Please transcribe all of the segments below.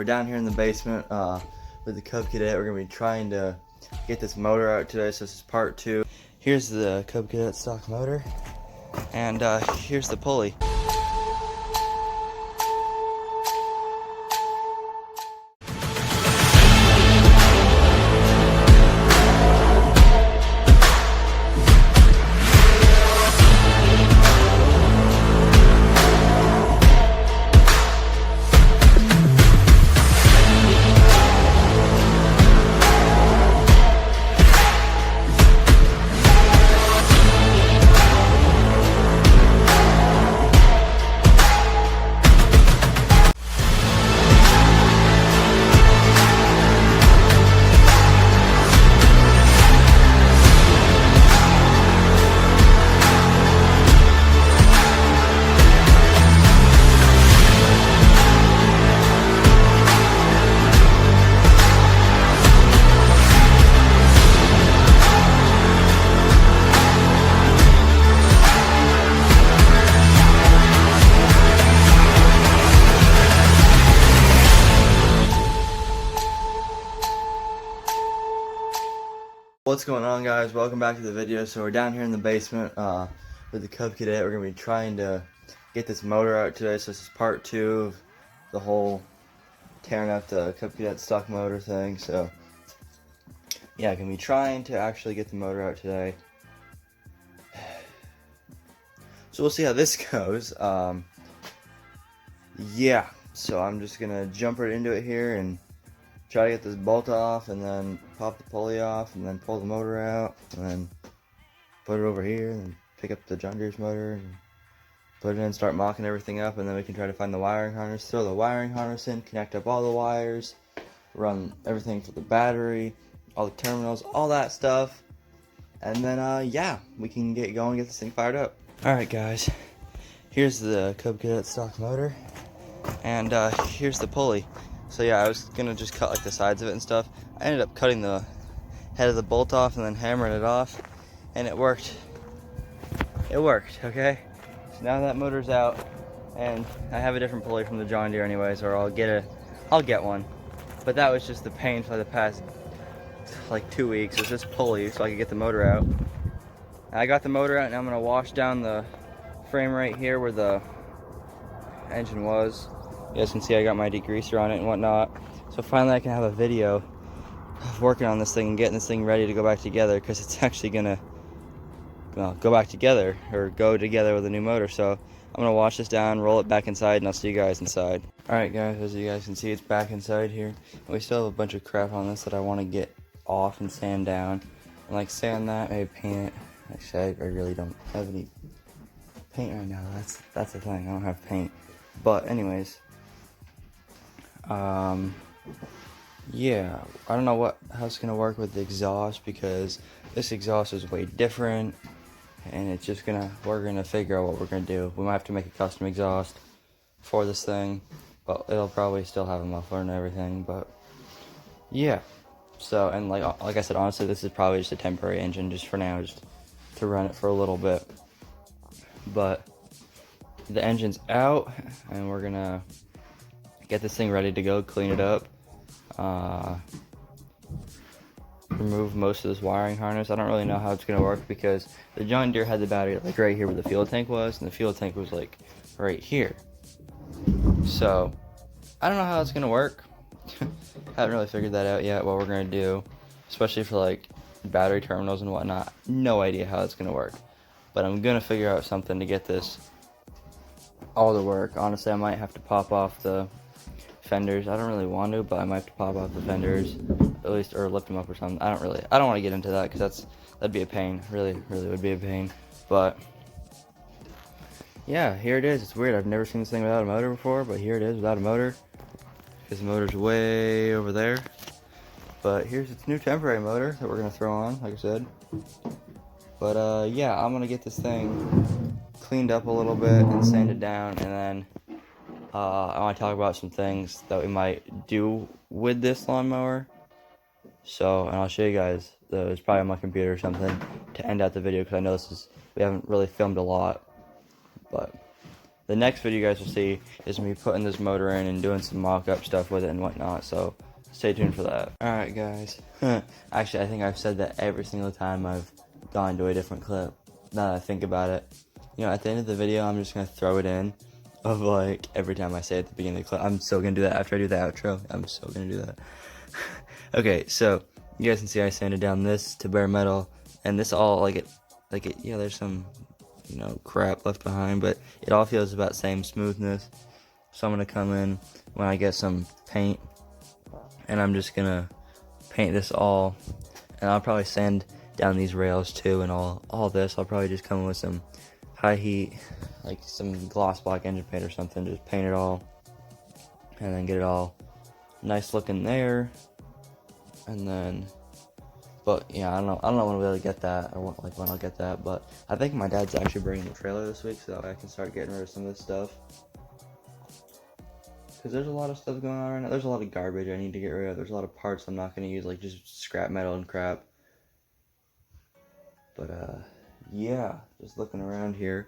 We're down here in the basement with the Cub Cadet. We're going to be trying to get this motor out today, so this is part 2. Here's the Cub Cadet stock motor, and here's the pulley. What's going on, guys? Welcome back to the video. So we're down here in the basement with the Cub Cadet. We're going to be trying to get this motor out today, so this is part 2 of the whole tearing out the Cub Cadet stock motor thing. So yeah, going to be trying to actually get the motor out today. So we'll see how this goes. Yeah, so I'm just going to jump right into it here and try to get this bolt off, and then pop the pulley off, and then pull the motor out, and then put it over here, and then pick up the John Deere's motor, and put it in, start mocking everything up, and then we can try to find the wiring harness, throw the wiring harness in, connect up all the wires, run everything for the battery, all the terminals, all that stuff, and then, yeah, we can get going and get this thing fired up. Alright, guys, here's the Cub Cadet stock motor, and here's the pulley. So yeah, I was gonna just cut like the sides of it and stuff. I ended up cutting the head of the bolt off and then hammering it off, and it worked. It worked, okay? So now that motor's out, and I have a different pulley from the John Deere anyways, or I'll get one. But that was just the pain for the past like 2 weeks, was this pulley so I could get the motor out. I got the motor out, and I'm gonna wash down the frame right here where the engine was. You guys can see I got my degreaser on it and whatnot. So finally I can have a video of working on this thing and getting this thing ready to go back together, because it's actually gonna go back together, or go together with a new motor. So I'm gonna wash this down, roll it back inside, and I'll see you guys inside. Alright guys, as you guys can see, it's back inside here. And we still have a bunch of crap on this that I want to get off and sand down. And like sand that, maybe paint it. Actually, I really don't have any paint right now. That's the thing, I don't have paint. But anyways, yeah, I don't know how it's gonna work with the exhaust, because this exhaust is way different, and it's just we're gonna figure out what we're gonna do. We might have to make a custom exhaust for this thing, but it'll probably still have a muffler and everything. But yeah, so, and like I said, honestly, this is probably just a temporary engine just for now, just to run it for a little bit. But the engine's out, and we're gonna get this thing ready to go, clean it up, remove most of this wiring harness. I don't really know how it's gonna work, because the John Deere had the battery like right here where the fuel tank was, and the fuel tank was like right here. So I don't know how it's gonna work. Haven't really figured that out yet, what we're gonna do, especially for like battery terminals and whatnot. No idea how it's gonna work, but I'm gonna figure out something to get this all to work. Honestly, I might have to pop off the fenders. I don't really want to, but I might have to pop off the fenders, at least, or lift them up or something. I don't want to get into that, because that'd be a pain. Really would be a pain. But yeah, here it is. It's weird, I've never seen this thing without a motor before, but here it is without a motor, because the motor's way over there. But here's its new temporary motor that we're gonna throw on, like I said. But yeah, I'm gonna get this thing cleaned up a little bit and sanded down, and then I want to talk about some things that we might do with this lawnmower. So, and I'll show you guys. It's probably on my computer or something to end out the video, because I know we haven't really filmed a lot. But the next video you guys will see is me putting this motor in and doing some mock-up stuff with it and whatnot, so stay tuned for that. Alright guys, actually I think I've said that every single time I've gone to a different clip, now that I think about it. You know, at the end of the video I'm just going to throw it in of like every time I say it at the beginning of the clip. I'm so going to do that after I do the outro. I'm so going to do that. Okay, so you guys can see I sanded down this to bare metal, and this all yeah, there's some, you know, crap left behind, but it all feels about the same smoothness. So I'm gonna come in when I get some paint, and I'm just gonna paint this all, and I'll probably sand down these rails too, and all this. I'll probably just come in with some high heat, like some gloss black engine paint or something, just paint it all, and then get it all nice looking there. And then, but yeah, I don't know when I'll be able to get that, or when I'll get that, but I think my dad's actually bringing the trailer this week, so that way I can start getting rid of some of this stuff. Because there's a lot of stuff going on right now. There's a lot of garbage I need to get rid of. There's a lot of parts I'm not going to use, like just scrap metal and crap. But yeah, just looking around here.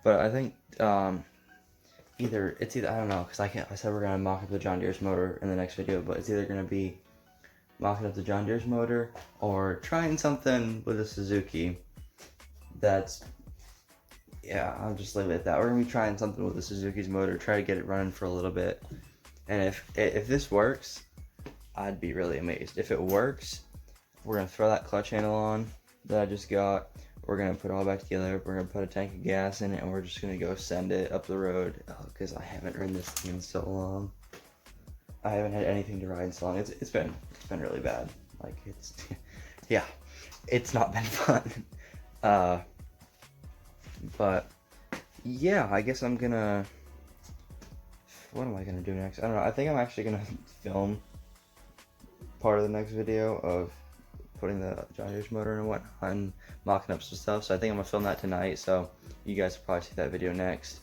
But I think either I don't know, because I said we're going to mock up the John Deere's motor in the next video, but it's either going to be mocking up the John Deere's motor or trying something with a Suzuki. That's, yeah, I'll just leave it at that. We're gonna be trying something with the Suzuki's motor, try to get it running for a little bit, and if this works, I'd be really amazed. If it works, we're gonna throw that clutch handle on that I just got. We're gonna put it all back together. We're gonna put a tank of gas in it, and we're just gonna go send it up the road. Because I haven't ridden this thing in so long. I haven't had anything to ride in so long. It's been really bad. Like, it's yeah, it's not been fun. But yeah, I guess I'm gonna, what am I gonna do next? I don't know. I think I'm actually gonna film part of the next video of putting the John Deere's motor in and whatnot and mocking up some stuff. So I think I'm gonna film that tonight, so you guys will probably see that video next.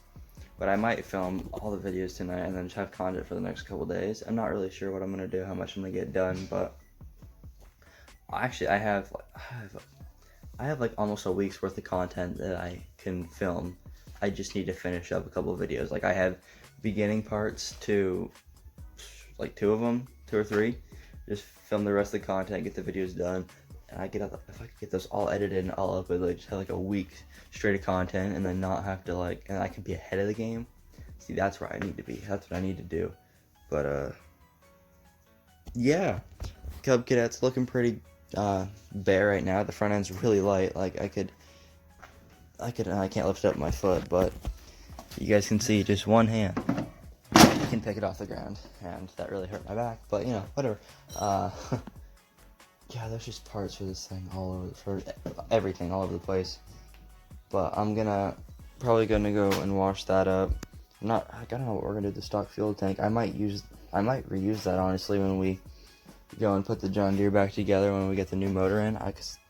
But I might film all the videos tonight and then just have content for the next couple days. I'm not really sure what I'm gonna do, how much I'm gonna get done, but actually I have like almost a week's worth of content that I can film. I just need to finish up a couple of videos. Like, I have beginning parts to like 2 or 3. Just film the rest of the content, get the videos done, and if I could get those all edited and all up, like just have like a week straight of content, and then not have to and I can be ahead of the game. See, that's where I need to be. That's what I need to do. But yeah, Cadet's looking pretty bare right now. The front end's really light. Like I can't lift it up with my foot, but you guys can see just one hand can pick it off the ground, and that really hurt my back, but you know, whatever. Yeah, there's just parts for this thing all over, for everything all over the place. But I'm probably gonna go and wash that up. I don't know what we're gonna do with the stock fuel tank. I might reuse that, honestly, when we go and put the John Deere back together when we get the new motor in. Cause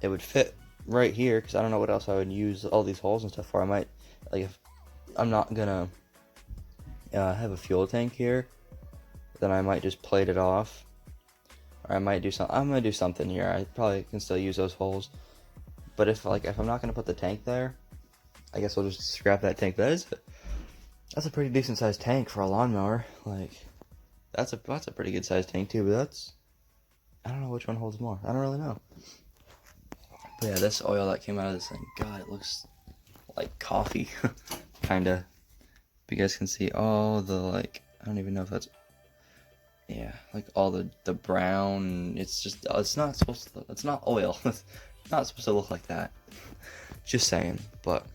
it would fit right here, because I don't know what else I would use all these holes and stuff for. I might, like, if I'm not gonna have a fuel tank here, then I might just plate it off, or I might do something. I'm gonna do something here. I probably can still use those holes, but if I'm not gonna put the tank there, I guess we'll just scrap that tank. That's a pretty decent sized tank for a lawnmower. Like, that's a pretty good sized tank too. But I don't know which one holds more. I don't really know. But yeah, this oil that came out of this thing, God, it looks like coffee, kinda. You guys can see all the, like, I don't even know if that's, yeah, like all the brown. It's not supposed to, it's not oil. It's not supposed to look like that. Just saying. But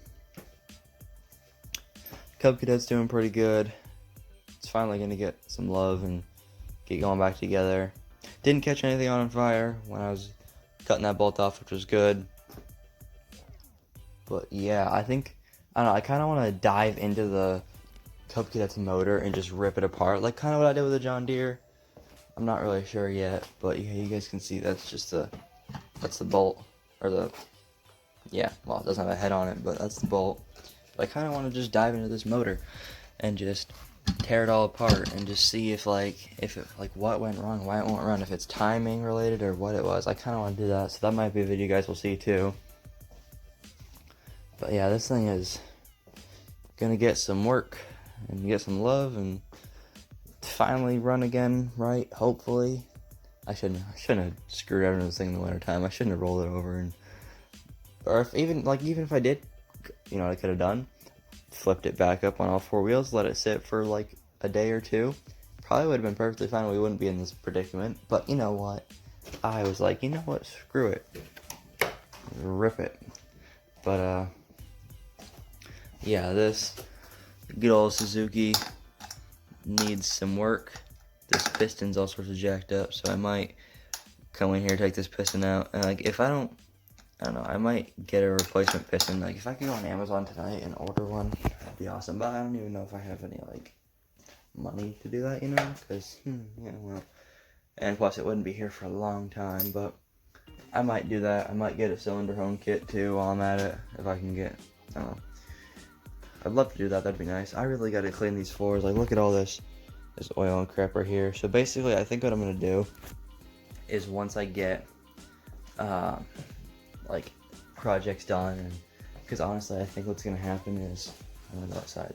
Cadet's doing pretty good. It's finally gonna get some love and get going back together. Didn't catch anything on fire when I was cutting that bolt off, which was good. But yeah, I don't know, I kind of want to dive into the Cadet's motor and just rip it apart, like kind of what I did with the John Deere. I'm not really sure yet, but yeah, you guys can see that's the bolt, or yeah, well, it doesn't have a head on it, but that's the bolt. But I kind of want to just dive into this motor and just tear it all apart and just see if what went wrong, why it won't run, if it's timing related or what it was. I kind of want to do that, so that might be a video you guys will see too. But yeah, this thing is gonna get some work and get some love and finally run again, right? Hopefully. I shouldn't have screwed over this thing in the winter time. I shouldn't have rolled it over, and or if even if I did, I could have done, flipped it back up on all four wheels, let it sit for like a day or two. Probably would have been perfectly fine. We wouldn't be in this predicament. But you know what? I was like, you know what? Screw it. Rip it. But yeah, this good old Suzuki needs some work. This piston's all sorts of jacked up, so I might come in here, take this piston out, and like if I don't know, I might get a replacement piston. Like if I could go on Amazon tonight and order one, that'd be awesome. But I don't even know if I have any like money to do that, because well, and plus it wouldn't be here for a long time. But I might do that. I might get a cylinder home kit too while I'm at it, if I can get. I don't know. I'd love to do that. That'd be nice. I really got to clean these floors. Like look at all this oil and crap right here. So basically, I think what I'm gonna do is once I get like projects done, and because honestly, I think what's gonna happen is I'm gonna go outside.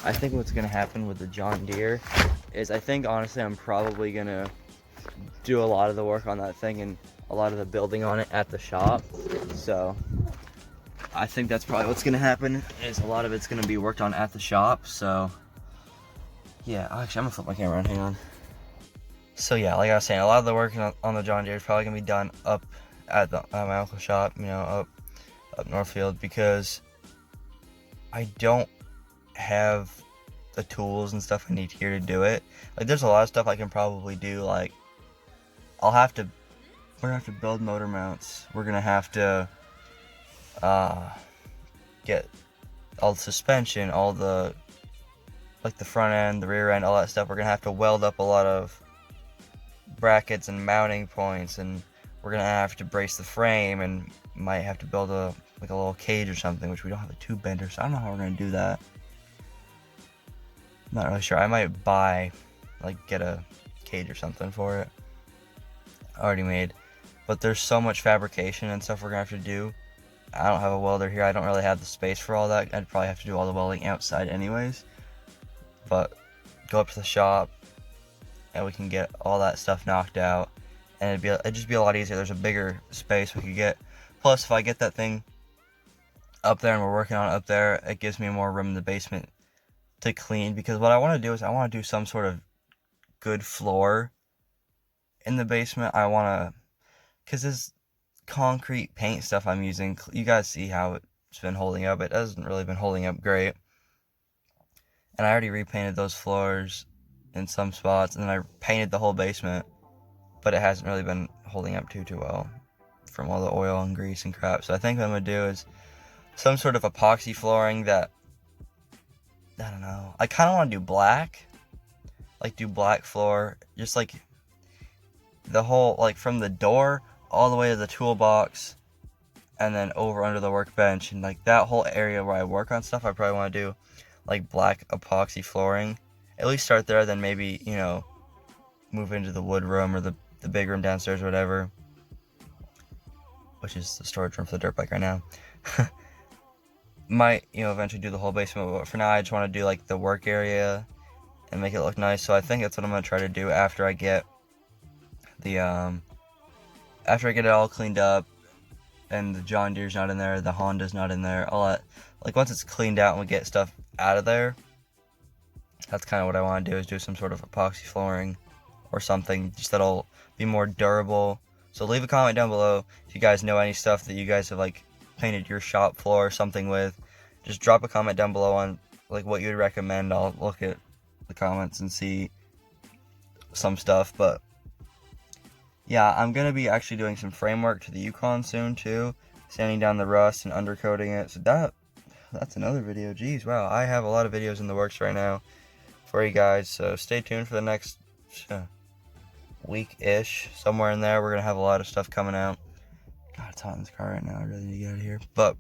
I think what's gonna happen with the John Deere is I think honestly I'm probably gonna do a lot of the work on that thing and a lot of the building on it at the shop. So I think that's probably what's gonna happen, is a lot of it's gonna be worked on at the shop. So yeah, actually I'm gonna flip my camera around, hang on. So yeah, like I was saying, a lot of the work on the John Deere is probably gonna be done up at my uncle's shop, up Northfield, because I don't have the tools and stuff I need here to do it. Like there's a lot of stuff I can probably do. Like we're gonna have to build motor mounts. We're gonna have to get all the suspension, all the like the front end, the rear end, all that stuff. We're gonna have to weld up a lot of brackets and mounting points, and we're gonna have to brace the frame, and might have to build a little cage or something, which we don't have a tube bender, so I don't know how we're gonna do that. I'm not really sure. I might get a cage or something for it already made, but there's so much fabrication and stuff we're gonna have to do. I don't have a welder here. I don't really have the space for all that. I'd probably have to do all the welding outside anyways, but go up to the shop and we can get all that stuff knocked out, and it'd just be a lot easier. There's a bigger space we could get. Plus, if I get that thing up there and we're working on it up there, it gives me more room in the basement to clean, because what I want to do is I want to do some sort of good floor in the basement. Because this concrete paint stuff I'm using, you guys see how it's been holding up. It hasn't really been holding up great, and I already repainted those floors in some spots, and then I painted the whole basement, but it hasn't really been holding up too well from all the oil and grease and crap. So I think what I'm gonna do is some sort of epoxy flooring that, I don't know, I kind of want to do black, like do black floor, just like the whole, like from the door all the way to the toolbox and then over under the workbench, and like that whole area where I work on stuff, I probably want to do like black epoxy flooring. At least start there, then maybe, move into the wood room or the big room downstairs or whatever, which is the storage room for the dirt bike right now. Might, eventually do the whole basement, but for now I just want to do like the work area and make it look nice. So I think that's what I'm going to try to do after I get the, after I get it all cleaned up and the John Deere's not in there, the Honda's not in there, all that, like once it's cleaned out and we get stuff out of there, that's kind of what I want to do, is do some sort of epoxy flooring or something, just that'll be more durable. So leave a comment down below if you guys know any stuff that you guys have like painted your shop floor or something with. Just drop a comment down below on like what you'd recommend. I'll look at the comments and see some stuff. But yeah, I'm gonna be actually doing some framework to the Yukon soon too, sanding down the rust and undercoating it. So that's another video. Jeez, wow, I have a lot of videos in the works right now for you guys, so stay tuned for the next week-ish, somewhere in there. We're gonna have a lot of stuff coming out. God, it's hot in this car right now. I really need to get out of here. But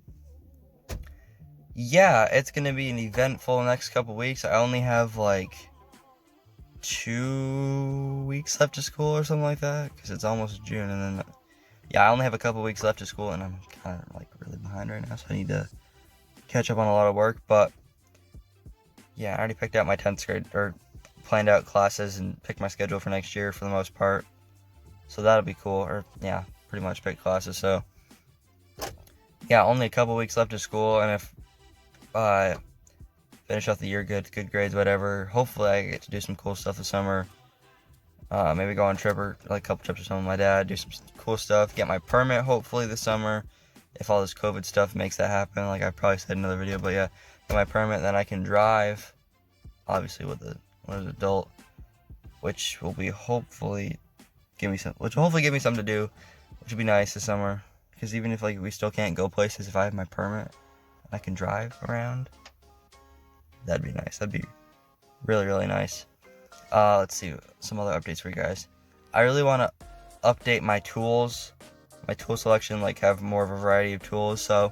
yeah, it's gonna be an eventful next couple weeks. I only have like 2 weeks left of school or something like that, because it's almost June, and then yeah, I only have a couple weeks left of school, and I'm kind of like really behind right now, so I need to catch up on a lot of work. But yeah, I already picked out my 10th grade, or planned out classes and picked my schedule for next year for the most part. So that'll be cool. Or yeah, pretty much picked classes. So yeah, only a couple weeks left of school, and if I finish off the year good grades, whatever, hopefully I get to do some cool stuff this summer. Maybe go on a trip, or like a couple trips or something with my dad, do some cool stuff, get my permit hopefully this summer, if all this COVID stuff makes that happen, like I probably said in another video. But yeah, get my permit, then I can drive, obviously when an adult, which will hopefully give me something to do, which would be nice this summer. Because even if like we still can't go places, if I have my permit and I can drive around, that'd be nice. That'd be really, really nice. Let's see some other updates for you guys. I really want to update my tools, my tool selection, like have more of a variety of tools. So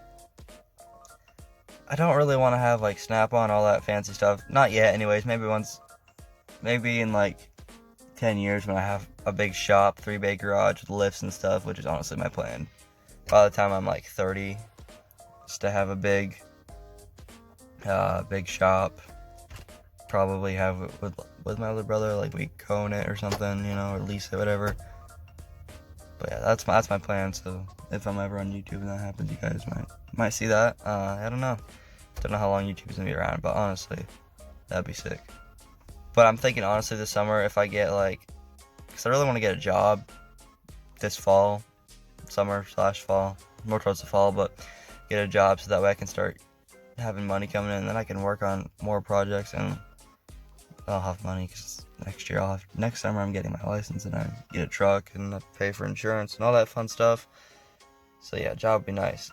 I don't really want to have like Snap-on, all that fancy stuff. Not yet, anyways. Maybe in like 10 years when I have a big shop, 3-bay garage with lifts and stuff, which is honestly my plan. By the time I'm like 30, just to have a big shop. Probably have it with my older brother, like we co-own it or something, or lease it, whatever. But yeah, that's my plan. So if I'm ever on YouTube and that happens, you guys might see that. I don't know how long YouTube's gonna be around, but honestly, that'd be sick. But I'm thinking honestly this summer, if I get because I really want to get a job this fall, summer/fall, more towards the fall, but get a job so that way I can start having money coming in, and then I can work on more projects, and I'll have money, because next summer I'm getting my license, and I get a truck and I pay for insurance and all that fun stuff. So yeah, job would be nice.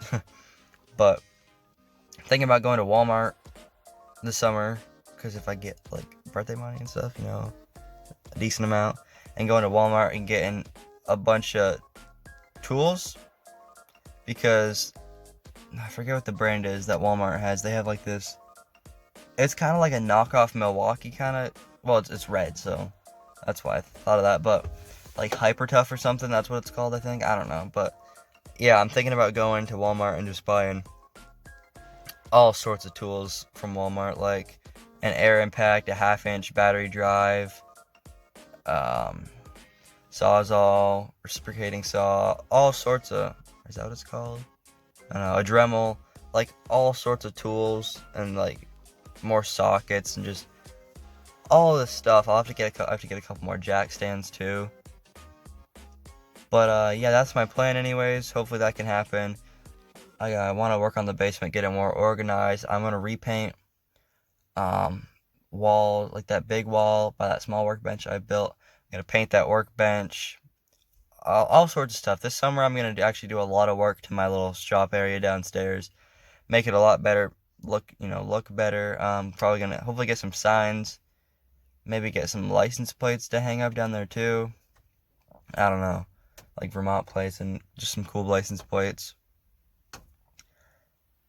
But thinking about going to Walmart this summer, because if I get like birthday money and stuff, a decent amount, and going to Walmart and getting a bunch of tools, because I forget what the brand is that Walmart has. They have like this, it's kind of like a knockoff Milwaukee kind of, well, it's red, so that's why I thought of that. But like Hyper Tough or something, that's what it's called, I think. I don't know. But yeah, I'm thinking about going to Walmart and just buying all sorts of tools from Walmart, like an air impact, a 1/2-inch battery drive, Sawzall, reciprocating saw, all sorts of, is that what it's called? I don't know, a Dremel, like all sorts of tools, and like more sockets, and just all this stuff. I have to get a couple more jack stands too. But yeah, that's my plan anyways. Hopefully that can happen. I want to work on the basement, get it more organized. I'm gonna repaint wall, like that big wall by that small workbench I built. I'm gonna paint that workbench. All sorts of stuff. This summer I'm gonna actually do a lot of work to my little shop area downstairs, make it a lot better, look better. Probably gonna hopefully get some signs, maybe get some license plates to hang up down there too. I don't know, like Vermont plates and just some cool license plates.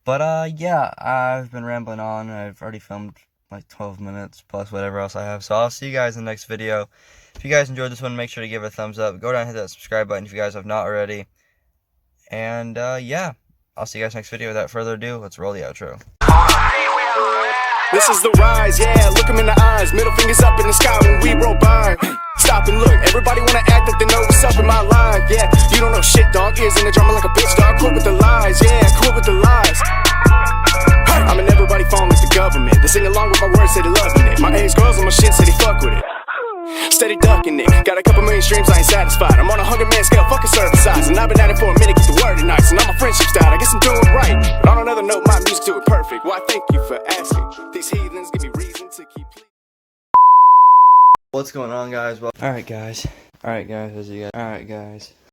But yeah, I've been rambling on. I've already filmed like 12 minutes plus whatever else I have. So I'll see you guys in the next video. If you guys enjoyed this one, make sure to give it a thumbs up. Go down and hit that subscribe button if you guys have not already. And yeah, I'll see you guys next video. Without further ado, let's roll the outro. This is the rise, yeah, look them in the eyes. Middle fingers up in the sky when we roll by. Stop and look, everybody wanna act like they know what's up in my life. Yeah, you don't know shit, dog. Ears in the drama like a bitch, dog. Quit with the lies, yeah, quit with the lies. I'm in everybody phone like the government. They sing along with my words, say they loving it. My ex-girls on my shit say they fuck with it. Steady ducking it, got a couple million streams, I ain't satisfied. I'm on a 100-man scale, fucking service size. And I've been at it for a minute, get the word nice. And all my friendships died, I guess I'm doing right. But on another note, my music do it perfect. Why, thank you for asking. These heathens give me reason to keep. What's going on, guys? Well, alright guys, as you guys, alright guys.